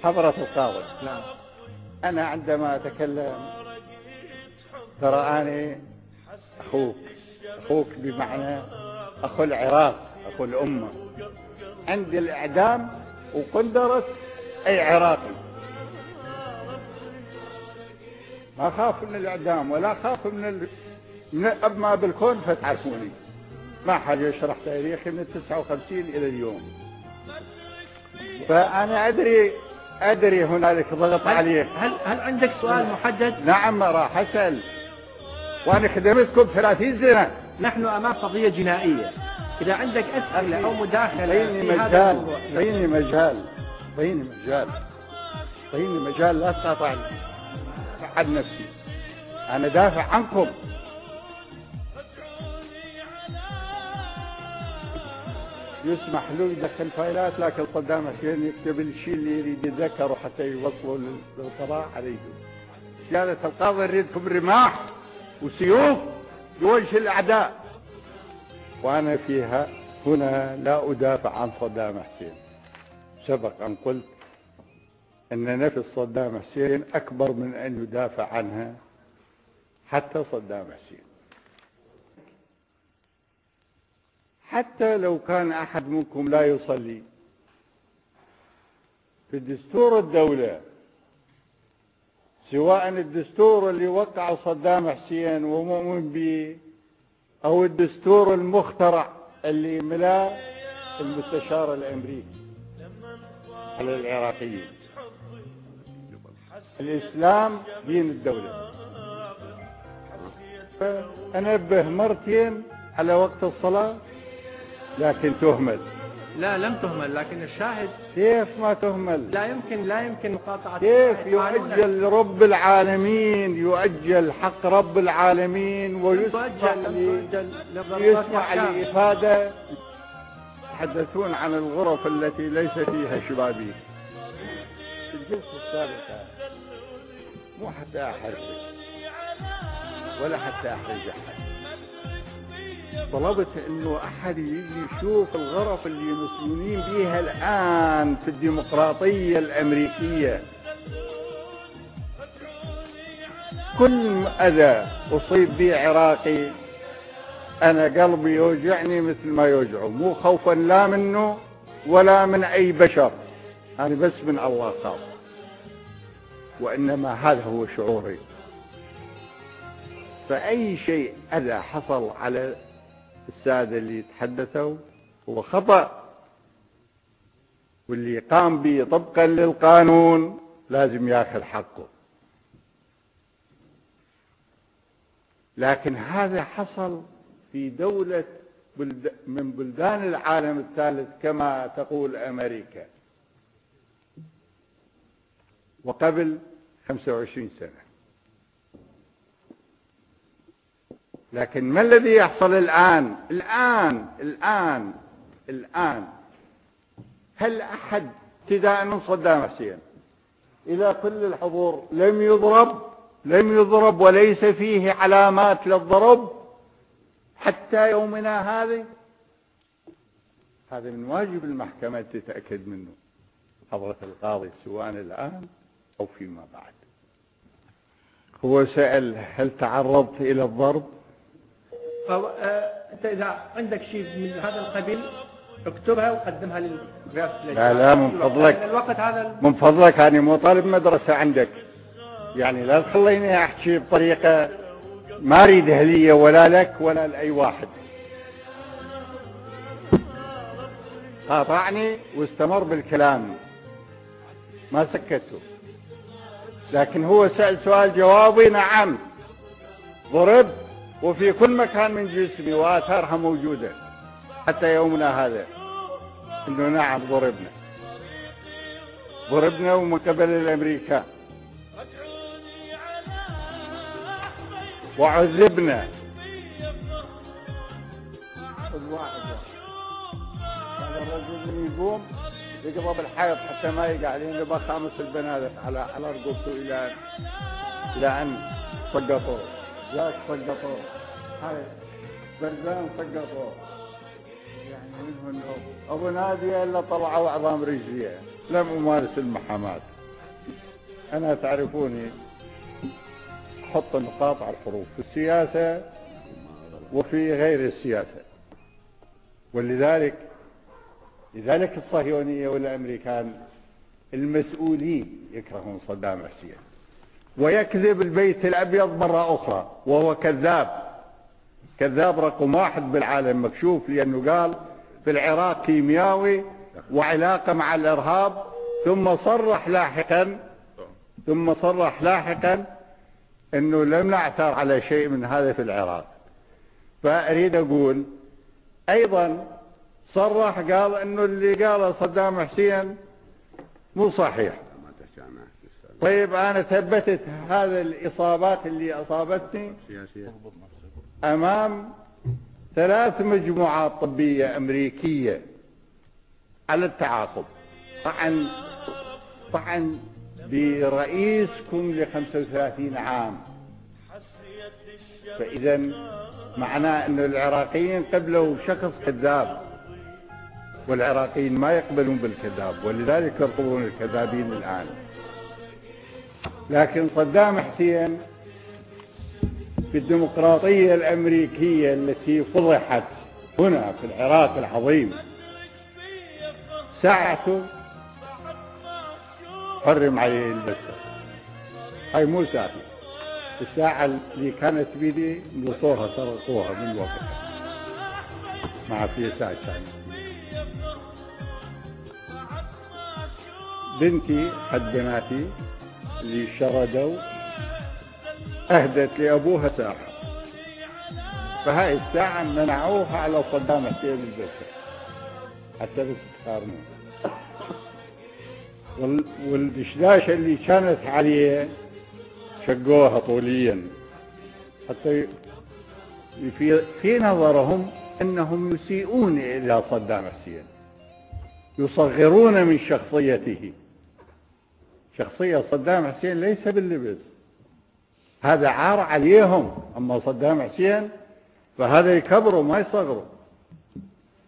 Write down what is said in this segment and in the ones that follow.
حضرة القاضي، نعم. أنا عندما أتكلم ترى أنا أخوك بمعنى أخو العراق، أخو الأمة. عندي الإعدام وقندرة أي عراقي، ما خاف من الإعدام ولا خاف من أبما بالكون، فتعرفوني ما حد يشرح تاريخي من 59 إلى اليوم. فأنا أدري هنالك ضغط عليك. هل عندك سؤال محدد؟ نعم راح أسأل، وأنا خدمتكم 30 سنة. نحن أمام قضية جنائية، إذا عندك أسئلة أو مداخلة في هذا الموضوع. ضيني مجال لا تقاطعني عن نفسي، أنا دافع عنكم. يسمح له يدخل فايلات، لكن صدام حسين يكتب الشيء اللي يريد يتذكره حتى يوصلوا للقضاء عليه. سيادة القاضي يريدكم رماح وسيوف بوجه الأعداء، وأنا فيها هنا لا أدافع عن صدام حسين. سبق أن قلت أن نفس صدام حسين أكبر من أن يدافع عنها حتى صدام حسين. حتى لو كان أحد منكم لا يصلي، في دستور الدولة، سواء الدستور اللي وقعه صدام حسين ومؤمن به أو الدستور المخترع اللي ملاه المستشار الأمريكي على العراقيين، الإسلام دين الدولة. فأنبه مرتين على وقت الصلاة، لكن تهمل. لا، لم تهمل، لكن الشاهد كيف ما تهمل؟ لا يمكن مقاطعة. كيف يؤجل رب العالمين، يؤجل حق رب العالمين ويسمع لإفادة. يتحدثون عن الغرف التي ليس فيها شبابيك. في الجلسة السابقة مو حتى أحرج ولا حتى أحرج أحد، طلبت انه احد يجي يشوف الغرف اللي مسجونين بيها الان في الديمقراطيه الامريكيه. كل اذى اصيب به عراقي انا قلبي يوجعني مثل ما يوجعه، مو خوفا لا منه ولا من اي بشر، انا بس من الله خاف، وانما هذا هو شعوري. فاي شيء اذى حصل على السادة اللي يتحدثوا هو خطأ، واللي قام به طبقا للقانون لازم ياخذ حقه. لكن هذا حصل في دولة من بلدان العالم الثالث كما تقول أمريكا، وقبل 25 سنة. لكن ما الذي يحصل الآن؟ الآن هل أحد ابتداء من صدام حسين إلى كل الحضور لم يضرب وليس فيه علامات للضرب حتى يومنا هذا من واجب المحكمة تتأكد منه حضرة القاضي، سواء الآن أو فيما بعد. هو سأل هل تعرضت إلى الضرب؟ أنت إذا عندك شيء من هذا القبيل اكتبها وقدمها للرئاسة. لا من فضلك، الوقت هذا من فضلك، أنا مو طالب مدرسة عندك، يعني لا تخليني أحكي بطريقة ما أريدها لي ولا لك ولا لأي واحد. قاطعني واستمر بالكلام ما سكته، لكن هو سأل سؤال جوابي نعم ضرب، وفي كل مكان من جسمي وآثارها موجودة حتى يومنا هذا، إنه نعم ضربنا ومن قبل الأمريكان وعذبنا. هذا الرجل يقوم يقضى بالحيط حتى ما يقع، لأنه بخامس البنادق على رقبته إلى أن سقطوه. ذاك سقطوه، هاي برزان سقطوه، يعني منه انه ابو ناديه الا طلعوا عظام رجليه. لم أمارس المحاماة. أنا تعرفوني أحط النقاط على الحروف في السياسة وفي غير السياسة. ولذلك الصهيونية والأمريكان المسؤولين يكرهون صدام حسين، ويكذب البيت الأبيض مرة أخرى، وهو كذاب رقم 1 بالعالم، مكشوف، لأنه قال في العراق كيمياوي وعلاقة مع الإرهاب، ثم صرح لاحقا أنه لم نعثر على شيء من هذا في العراق. فأريد أقول أيضا صرح قال أنه اللي قاله صدام حسين مو صحيح. طيب أنا ثبتت هذه الإصابات اللي أصابتني أمام 3 مجموعات طبية أمريكية على التعاقب، طعن برئيسكم ل35 عام. فإذا معناه أن العراقيين قبلوا شخص كذاب، والعراقيين ما يقبلون بالكذاب، ولذلك يرفضون الكذابين الآن. لكن صدام حسين في الديمقراطية الأمريكية التي فضحت هنا في العراق العظيم، ساعته حرم عليه يلبسها. هاي مو ساعتي، الساعة اللي كانت بيدي نصوها سرقوها من وقتها، ما في ساعة ثانية. بنتي حد بناتي اللي شردوا أهدت لأبوها ساعة، فهاي الساعة منعوها على صدام حسين يلبسها حتى بس تقارنوا. والدشداشة اللي كانت عليه شقوها طوليا، حتى في نظرهم أنهم يسيئون إلى صدام حسين، يصغرون من شخصيته. شخصية صدام حسين ليس باللبس، هذا عار عليهم. أما صدام حسين فهذا يكبروا ما يصغروا،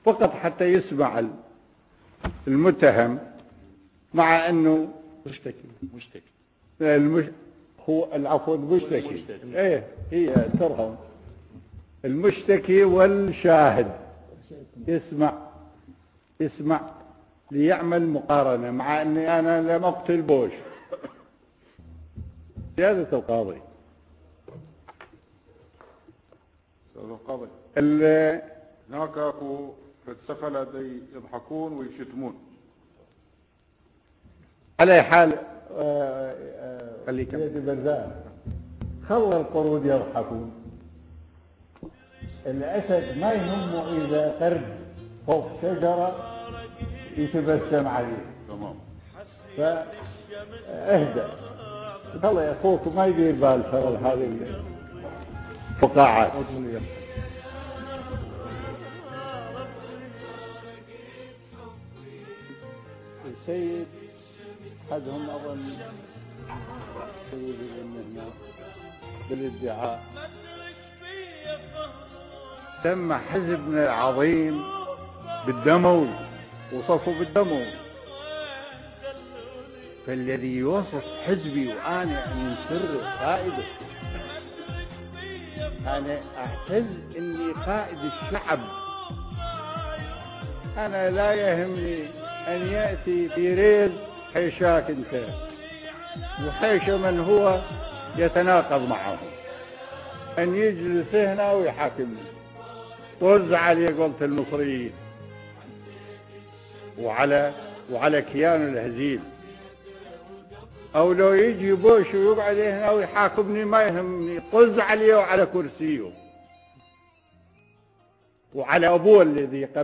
فقط حتى يسمع المتهم، مع أنه مشتكي هو العفو المشتكي، ايه هي ترهم المشتكي والشاهد يسمع ليعمل مقارنة، مع أني أنا لم أقتل بوش. سيادة القاضي، سيادة القاضي، هناك اكو فلسفة الذي يضحكون ويشتمون. على حال سيدي بردان، خلى القرود يضحكون. الأسد ما يهمه إذا قرد فوق شجرة يتبسم عليه. تمام. فاهدأ، خلى يا أخوك ما يدير بال شغل هذه الفقاعات. السيد أحدهم أظن سيد المهنة بالادعاء سمى حزبنا العظيم بالدموي، وصفه بالدموي. فالذي يوصف حزبي وأنا من سر قائده، أنا أعتز إني قائد الشعب. أنا لا يهمني أن يأتي بيريز حيشاك أنت، وحيش من هو يتناقض معه، أن يجلس هنا ويحاكمني ووزع علي قولة المصريين وعلى كيان الهزيل. أو لو يجي بوش ويقعد هنا ويحاكمني ما يهمني، طز عليه وعلى كرسيه وعلى أبوه الذي